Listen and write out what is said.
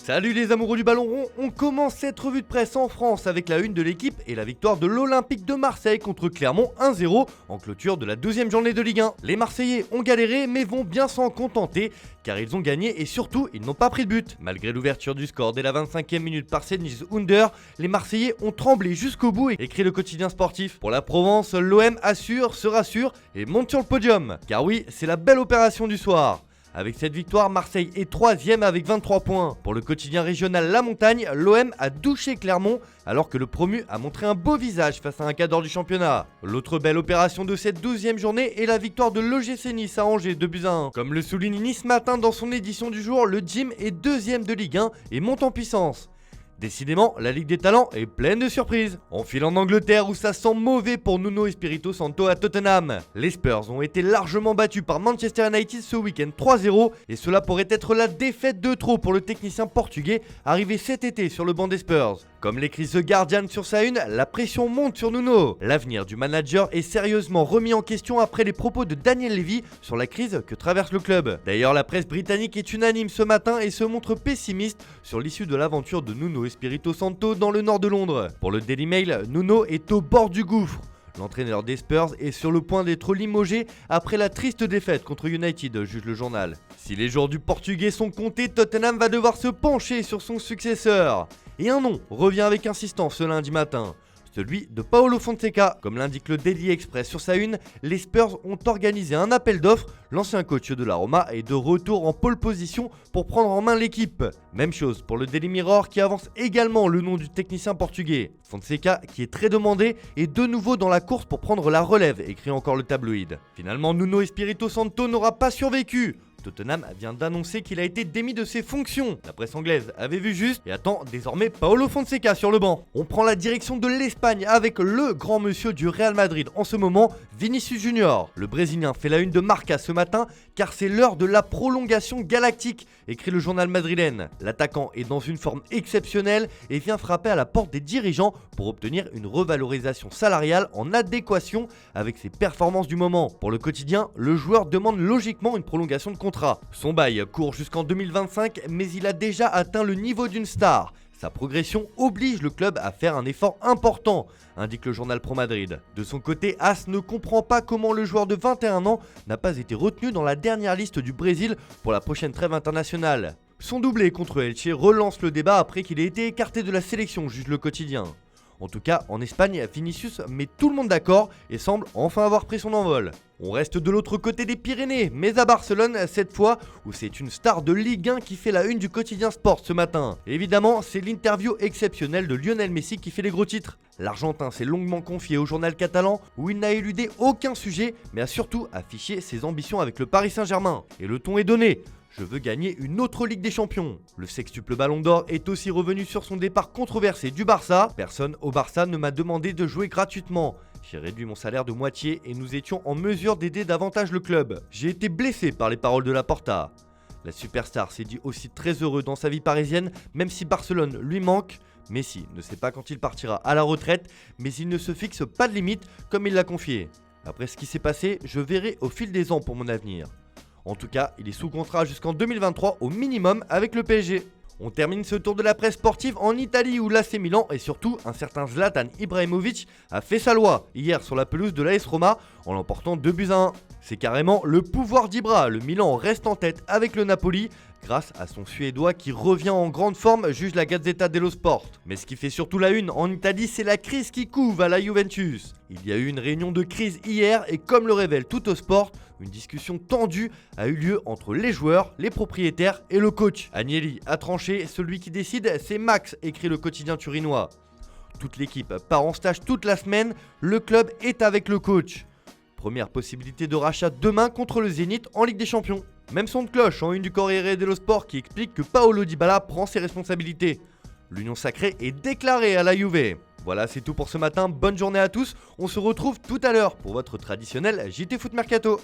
Salut les amoureux du ballon rond, on commence cette revue de presse en France avec la une de l'équipe et la victoire de l'Olympique de Marseille contre Clermont 1-0 en clôture de la deuxième journée de Ligue 1. Les Marseillais ont galéré mais vont bien s'en contenter car ils ont gagné et surtout ils n'ont pas pris de but. Malgré l'ouverture du score dès la 25e minute par Cengiz Under, les Marseillais ont tremblé jusqu'au bout, écrit le quotidien sportif. Pour la Provence, l'OM assure, se rassure et monte sur le podium. Car oui, c'est la belle opération du soir. Avec cette victoire, Marseille est 3ème avec 23 points. Pour le quotidien régional La Montagne, l'OM a douché Clermont alors que le promu a montré un beau visage face à un cadre du championnat. L'autre belle opération de cette 12e journée est la victoire de l'OGC Nice à Angers 2-1. Comme le souligne Nice Matin dans son édition du jour, le Gym est 2ème de Ligue 1 et monte en puissance. Décidément, la Ligue des Talents est pleine de surprises. On file en Angleterre où ça sent mauvais pour Nuno Espirito Santo à Tottenham. Les Spurs ont été largement battus par Manchester United ce week-end 3-0 et cela pourrait être la défaite de trop pour le technicien portugais arrivé cet été sur le banc des Spurs. Comme l'écrit The Guardian sur sa une, la pression monte sur Nuno. L'avenir du manager est sérieusement remis en question après les propos de Daniel Levy sur la crise que traverse le club. D'ailleurs, la presse britannique est unanime ce matin et se montre pessimiste sur l'issue de l'aventure de Nuno Espirito Santo dans le nord de Londres. Pour le Daily Mail, Nuno est au bord du gouffre. L'entraîneur des Spurs est sur le point d'être limogé après la triste défaite contre United, juge le journal. Si les jours du Portugais sont comptés, Tottenham va devoir se pencher sur son successeur. Et un nom revient avec insistance ce lundi matin, celui de Paulo Fonseca. Comme l'indique le Daily Express sur sa une, les Spurs ont organisé un appel d'offres. L'ancien coach de la Roma est de retour en pole position pour prendre en main l'équipe. Même chose pour le Daily Mirror qui avance également le nom du technicien portugais. Fonseca, qui est très demandé, est de nouveau dans la course pour prendre la relève, écrit encore le tabloïd. Finalement, Nuno Espirito Santo n'aura pas survécu. Tottenham vient d'annoncer qu'il a été démis de ses fonctions. La presse anglaise avait vu juste et attend désormais Paulo Fonseca sur le banc. On prend la direction de l'Espagne avec le grand monsieur du Real Madrid en ce moment, Vinicius Junior. Le Brésilien fait la une de Marca ce matin car c'est l'heure de la prolongation galactique, écrit le journal madrilène. L'attaquant est dans une forme exceptionnelle et vient frapper à la porte des dirigeants pour obtenir une revalorisation salariale en adéquation avec ses performances du moment. Pour le quotidien, le joueur demande logiquement une prolongation de contrat. Son bail court jusqu'en 2025, mais il a déjà atteint le niveau d'une star. Sa progression oblige le club à faire un effort important, indique le journal Pro Madrid. De son côté, As ne comprend pas comment le joueur de 21 ans n'a pas été retenu dans la dernière liste du Brésil pour la prochaine trêve internationale. Son doublé contre Elche relance le débat après qu'il ait été écarté de la sélection, juge le quotidien. En tout cas, en Espagne, Vinicius met tout le monde d'accord et semble enfin avoir pris son envol. On reste de l'autre côté des Pyrénées, mais à Barcelone cette fois, où c'est une star de Ligue 1 qui fait la une du quotidien Sport ce matin. Évidemment, c'est l'interview exceptionnelle de Lionel Messi qui fait les gros titres. L'Argentin s'est longuement confié au journal catalan, où il n'a éludé aucun sujet, mais a surtout affiché ses ambitions avec le Paris Saint-Germain. Et le ton est donné. Je veux gagner une autre Ligue des Champions. Le sextuple Ballon d'Or est aussi revenu sur son départ controversé du Barça. Personne au Barça ne m'a demandé de jouer gratuitement. J'ai réduit mon salaire de moitié et nous étions en mesure d'aider davantage le club. J'ai été blessé par les paroles de Laporta. La superstar s'est dit aussi très heureux dans sa vie parisienne, même si Barcelone lui manque. Messi ne sait pas quand il partira à la retraite, mais il ne se fixe pas de limite comme il l'a confié. Après ce qui s'est passé, je verrai au fil des ans pour mon avenir. En tout cas, il est sous contrat jusqu'en 2023 au minimum avec le PSG. On termine ce tour de la presse sportive en Italie où l'AC Milan et surtout un certain Zlatan Ibrahimovic a fait sa loi hier sur la pelouse de l'AS Roma en l'emportant 2-1. C'est carrément le pouvoir d'Ibra, le Milan reste en tête avec le Napoli grâce à son Suédois qui revient en grande forme, juge la Gazzetta dello Sport. Mais ce qui fait surtout la une en Italie, c'est la crise qui couve à la Juventus. Il y a eu une réunion de crise hier et comme le révèle Tuttosport, une discussion tendue a eu lieu entre les joueurs, les propriétaires et le coach. Agnelli a tranché, celui qui décide c'est Max, écrit le quotidien turinois. Toute l'équipe part en stage toute la semaine, le club est avec le coach. Première possibilité de rachat demain contre le Zénith en Ligue des Champions. Même son de cloche en une du Corriere dello Sport qui explique que Paolo Dybala prend ses responsabilités. L'union sacrée est déclarée à la Juve. Voilà, c'est tout pour ce matin, bonne journée à tous, on se retrouve tout à l'heure pour votre traditionnel JT Foot Mercato.